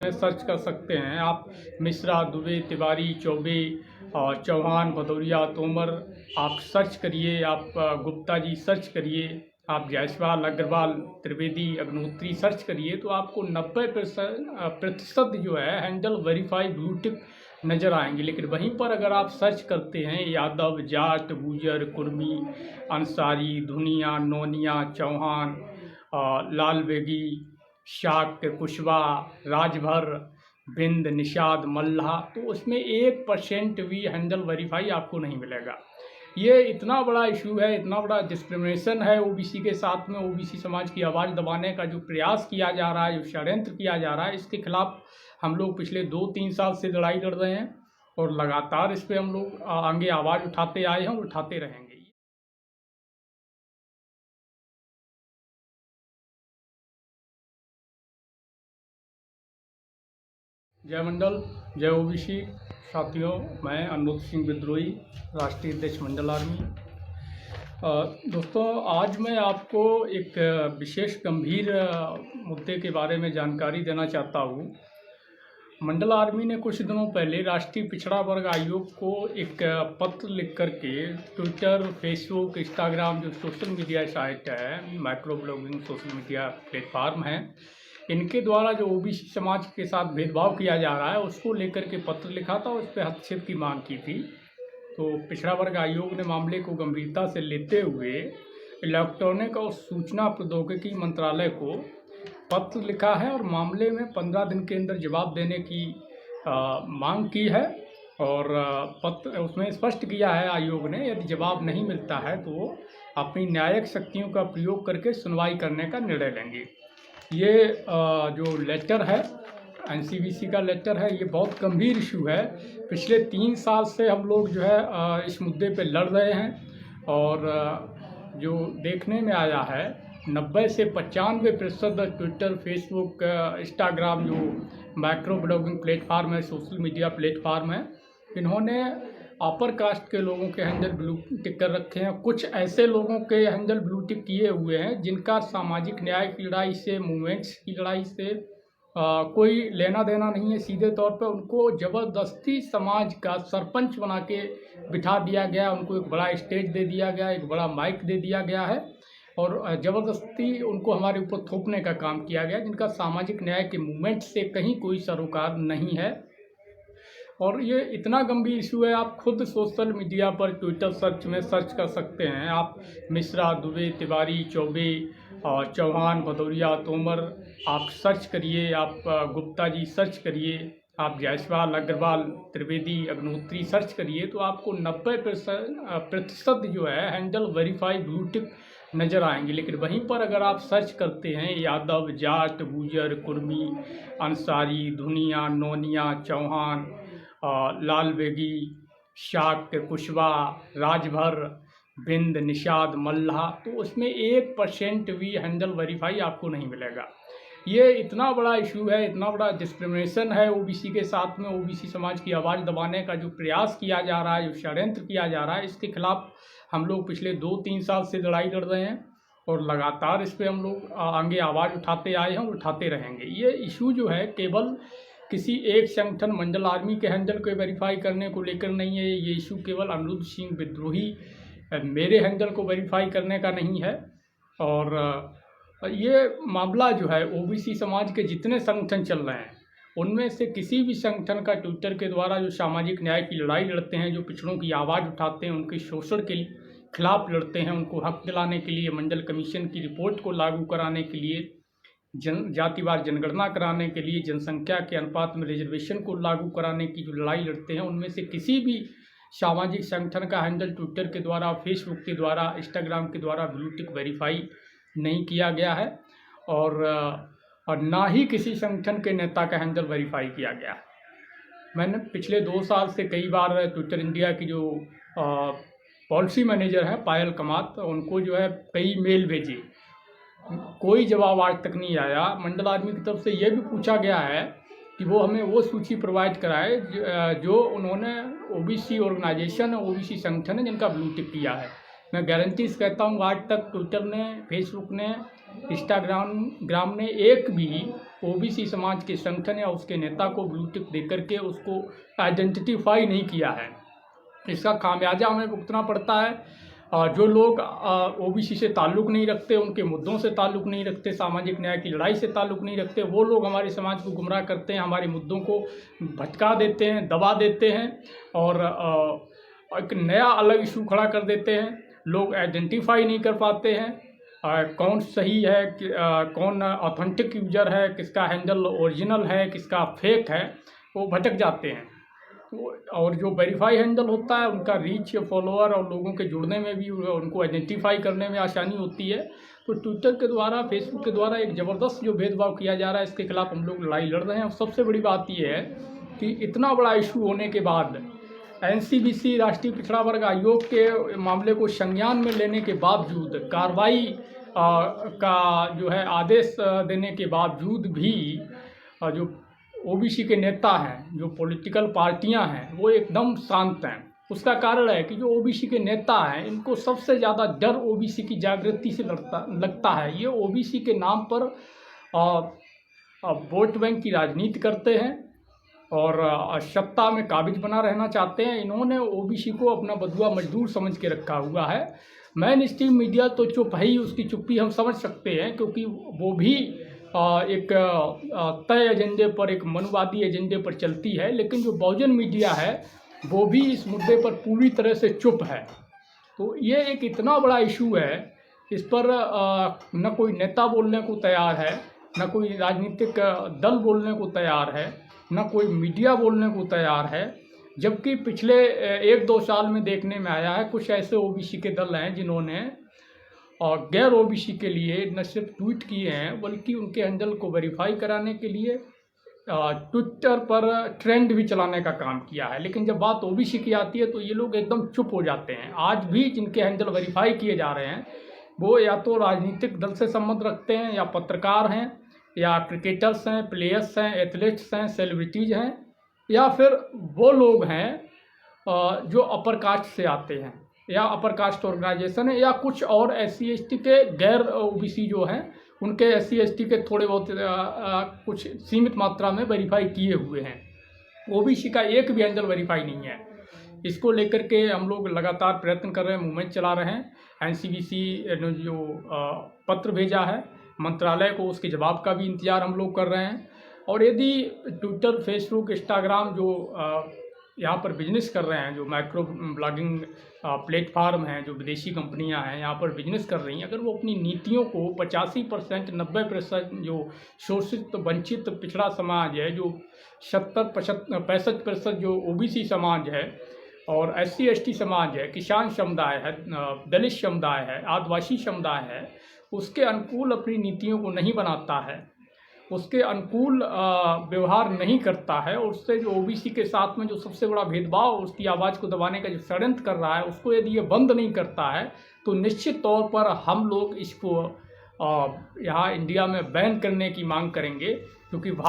में सर्च कर सकते हैं आप। मिश्रा, दुबे, तिवारी, चौबे और चौहान, भदौरिया, तोमर आप सर्च करिए। आप गुप्ता जी सर्च करिए। आप जायसवाल, अग्रवाल, त्रिवेदी, अग्निहोत्री सर्च करिए तो आपको 90% जो है हैंडल वेरीफाई ब्लू टिक नज़र आएंगे। लेकिन वहीं पर अगर आप सर्च करते हैं यादव, जाट, गुजर, कुर्मी, अंसारी, धुनिया, नोनिया, चौहान, लाल बेगी, शाक्त, कुशवाहा, राजभर, बिंद, निषाद, मल्लाह, तो उसमें 1% भी हैंडल वेरीफाई आपको नहीं मिलेगा। ये इतना बड़ा इशू है, इतना बड़ा डिस्क्रिमिनेशन है ओबीसी के साथ में। ओबीसी समाज की आवाज़ दबाने का जो प्रयास किया जा रहा है, जो षड्यंत्र किया जा रहा है, इसके खिलाफ हम लोग पिछले 2-3 साल से लड़ाई लड़ रहे हैं और लगातार इस पर हम लोग आगे आवाज़ उठाते आए हैं और उठाते रहेंगे। जय मंडल, जय ओबीसी साथियों। मैं अनुरोध सिंह विद्रोही, राष्ट्रीय अध्यक्ष मंडल आर्मी। दोस्तों, आज मैं आपको एक विशेष गंभीर मुद्दे के बारे में जानकारी देना चाहता हूँ। मंडल आर्मी ने कुछ दिनों पहले राष्ट्रीय पिछड़ा वर्ग आयोग को एक पत्र लिख करके ट्विटर, फेसबुक, इंस्टाग्राम जो सोशल मीडिया साइट है, micro blogging social media platform है, इनके द्वारा जो ओबीसी समाज के साथ भेदभाव किया जा रहा है उसको लेकर के पत्र लिखा था, उस पर हस्तक्षेप की मांग की थी। तो पिछड़ा वर्ग आयोग ने मामले को गंभीरता से लेते हुए इलेक्ट्रॉनिक और सूचना प्रौद्योगिकी मंत्रालय को पत्र लिखा है और मामले में 15 दिन के अंदर जवाब देने की मांग की है। और पत्र उसमें स्पष्ट किया है आयोग ने, यदि जवाब नहीं मिलता है तो वो अपनी न्यायिक शक्तियों का प्रयोग करके सुनवाई करने का निर्णय लेंगे। ये जो लेटर है, एनसीवीसी का लेटर है, ये बहुत गंभीर इशू है। पिछले 3 साल से हम लोग जो है इस मुद्दे पे लड़ रहे हैं और जो देखने में आया है 90 से 95% ट्विटर, फेसबुक, इंस्टाग्राम जो माइक्रो ब्लॉगिंग प्लेटफार्म है, सोशल मीडिया प्लेटफार्म है, इन्होंने अपर कास्ट के लोगों के हैंडल ब्लू टिक कर रखे हैं। कुछ ऐसे लोगों के हैंडल ब्लू टिक किए हुए हैं जिनका सामाजिक न्याय की लड़ाई से, मूवमेंट्स की लड़ाई से कोई लेना देना नहीं है। सीधे तौर पे उनको ज़बरदस्ती समाज का सरपंच बना के बिठा दिया गया, उनको एक बड़ा स्टेज दे दिया गया, एक बड़ा माइक दे दिया गया है और ज़बरदस्ती उनको हमारे ऊपर थोपने का काम किया गया, जिनका सामाजिक न्याय के मूवमेंट से कहीं कोई सरोकार नहीं है। और ये इतना गंभीर इशू है, आप खुद सोशल मीडिया पर ट्विटर सर्च में सर्च कर सकते हैं। आप मिश्रा, दुबे, तिवारी, चौबे और चौहान, भदौरिया, तोमर आप सर्च करिए। आप गुप्ता जी सर्च करिए। आप जायसवाल, अग्रवाल, त्रिवेदी, अग्निहोत्री सर्च करिए तो आपको 90% जो है हैंडल वेरीफाई ब्लू टिक नज़र आएंगे। लेकिन वहीं पर अगर आप सर्च करते हैं यादव, जाट, गुजर, कुर्मी, अंसारी, धुनिया, नोनिया, चौहान, लाल बेगी, शाक्त, कुशवाहा, राजभर, बिंद, निषाद, मल्लाह, तो उसमें 1% भी हैंडल वेरीफाई आपको नहीं मिलेगा। ये इतना बड़ा इशू है, इतना बड़ा डिस्क्रिमिनेशन है ओबीसी के साथ में। ओबीसी समाज की आवाज़ दबाने का जो प्रयास किया जा रहा है, जो षड्यंत्र किया जा रहा है, इसके खिलाफ हम लोग पिछले 2-3 साल से लड़ाई लड़ रहे हैं और लगातार इस पर हम लोग आगे आवाज़ उठाते आए हैं और उठाते रहेंगे। ये इशू जो है केवल किसी एक संगठन मंडल आर्मी के हैंडल को वेरीफाई करने को लेकर नहीं है। ये इशू केवल अनुरुद्ध सिंह विद्रोही मेरे हैंडल को वेरीफाई करने का नहीं है। और ये मामला जो है ओबीसी समाज के जितने संगठन चल रहे हैं उनमें से किसी भी संगठन का ट्विटर के द्वारा जो सामाजिक न्याय की लड़ाई लड़ते हैं, जो पिछड़ों की आवाज़ उठाते हैं, उनके शोषण के खिलाफ लड़ते हैं, उनको हक दिलाने के लिए, मंडल कमीशन की रिपोर्ट को लागू कराने के लिए, जातिवार जनगणना कराने के लिए, जनसंख्या के अनुपात में रिजर्वेशन को लागू कराने की जो लड़ाई लड़ते हैं, उनमें से किसी भी सामाजिक संगठन का हैंडल ट्विटर के द्वारा, फेसबुक के द्वारा, इंस्टाग्राम के द्वारा ब्लू टिक वेरीफाई नहीं किया गया है और ना ही किसी संगठन के नेता का हैंडल वेरीफाई किया गया है। मैंने पिछले 2 साल से कई बार ट्विटर इंडिया की जो पॉलिसी मैनेजर है पायल कामत, उनको जो है कई मेल भेजे, कोई जवाब आज तक नहीं आया। मंडल आर्मी की तरफ से ये भी पूछा गया है कि वो हमें वो सूची प्रोवाइड कराए जो उन्होंने ओबीसी ऑर्गेनाइजेशन, ओबीसी संगठन है जिनका ब्लू टिक किया है। मैं गारंटी से कहता हूँ आज तक ट्विटर ने, फेसबुक ने, इंस्टाग्राम ने एक भी ओबीसी समाज के संगठन या उसके नेता को ब्लू टिक दे करके उसको आइडेंटिफाई नहीं किया है। इसका खामियाजा हमें भुगतना पड़ता है। जो लोग ओबीसी से ताल्लुक़ नहीं रखते, उनके मुद्दों से ताल्लुक़ नहीं रखते, सामाजिक न्याय की लड़ाई से ताल्लुक़ नहीं रखते, वो लोग हमारे समाज को गुमराह करते हैं, हमारे मुद्दों को भटका देते हैं, दबा देते हैं और एक नया अलग इशू खड़ा कर देते हैं। लोग आइडेंटिफाई नहीं कर पाते हैं कौन सही है कौन ऑथेंटिक यूजर है, किसका हैंडल ओरिजिनल है, किसका फेक है, वो भटक जाते हैं। और जो वेरीफाई हैंडल होता है उनका रीच, फॉलोअर और लोगों के जुड़ने में भी, उनको आइडेंटिफाई करने में आसानी होती है। तो ट्विटर के द्वारा, फेसबुक के द्वारा एक ज़बरदस्त जो भेदभाव किया जा रहा है, इसके खिलाफ हम लोग लड़ाई लड़ रहे हैं। और सबसे बड़ी बात ये है कि इतना बड़ा इशू होने के बाद एनसीबीसी राष्ट्रीय पिछड़ा वर्ग आयोग के मामले को संज्ञान में लेने के बावजूद, कार्रवाई का जो है आदेश देने के बावजूद भी जो ओबीसी के नेता हैं, जो पॉलिटिकल पार्टियां हैं, वो एकदम शांत हैं। उसका कारण है कि जो ओबीसी के नेता हैं, इनको सबसे ज़्यादा डर ओबीसी की जागृति से लगता है। ये ओबीसी के नाम पर वोट बैंक की राजनीति करते हैं और सत्ता में काबिज बना रहना चाहते हैं। इन्होंने ओबीसी को अपना बदुआ मजदूर समझ के रखा हुआ है। मेन स्ट्रीम मीडिया तो चुप है ही, उसकी चुप्पी हम समझ सकते हैं, क्योंकि वो भी एक तय एजेंडे पर, एक मनुवादी एजेंडे पर चलती है। लेकिन जो बहुजन मीडिया है वो भी इस मुद्दे पर पूरी तरह से चुप है। तो ये एक इतना बड़ा इशू है, इस पर न कोई नेता बोलने को तैयार है, न कोई राजनीतिक दल बोलने को तैयार है, न कोई मीडिया बोलने को तैयार है। जबकि पिछले 1-2 साल में देखने में आया है, कुछ ऐसे ओबीसी के दल हैं जिन्होंने और गैर ओबीसी के लिए न सिर्फ ट्वीट किए हैं, बल्कि उनके हैंडल को वेरीफाई कराने के लिए ट्विटर पर ट्रेंड भी चलाने का काम किया है। लेकिन जब बात ओबीसी की आती है तो ये लोग एकदम चुप हो जाते हैं। आज भी जिनके हैंडल वेरीफाई किए जा रहे हैं वो या तो राजनीतिक दल से संबंध रखते हैं, या पत्रकार हैं, या क्रिकेटर्स हैं, प्लेयर्स हैं, एथलीट्स हैं, सेलिब्रिटीज़ हैं, या फिर वो लोग हैं जो अपर कास्ट से आते हैं, या अपर कास्ट ऑर्गेनाइजेशन है, या कुछ और SC/ST के गैर ओबीसी जो हैं उनके SC/ST के थोड़े बहुत कुछ सीमित मात्रा में वेरीफाई किए हुए हैं। ओबीसी का एक भी हैंडल वेरीफाई नहीं है। इसको लेकर के हम लोग लगातार प्रयत्न कर रहे हैं, मूवमेंट चला रहे हैं। एनसीबीसी ने जो पत्र भेजा है मंत्रालय को, उसके जवाब का भी इंतज़ार हम लोग कर रहे हैं। और यदि ट्विटर, फेसबुक, इंस्टाग्राम जो यहाँ पर बिजनेस कर रहे हैं, जो माइक्रो ब्लॉगिंग प्लेटफार्म हैं, जो विदेशी कंपनियां हैं यहाँ पर बिजनेस कर रही हैं, अगर वो अपनी नीतियों को 85%, 90% जो शोषित, वंचित, पिछड़ा समाज है, जो 65% जो ओबीसी समाज है और SC/ST समाज है, किसान समुदाय है, दलित समुदाय है, आदिवासी समुदाय है, उसके अनुकूल अपनी नीतियों को नहीं बनाता है, उसके अनुकूल व्यवहार नहीं करता है, और उससे जो ओबीसी के साथ में जो सबसे बड़ा भेदभाव, उसकी आवाज़ को दबाने का जो षड्यंत्र कर रहा है, उसको यदि ये बंद नहीं करता है तो निश्चित तौर पर हम लोग इसको यहाँ इंडिया में बैन करने की मांग करेंगे। क्योंकि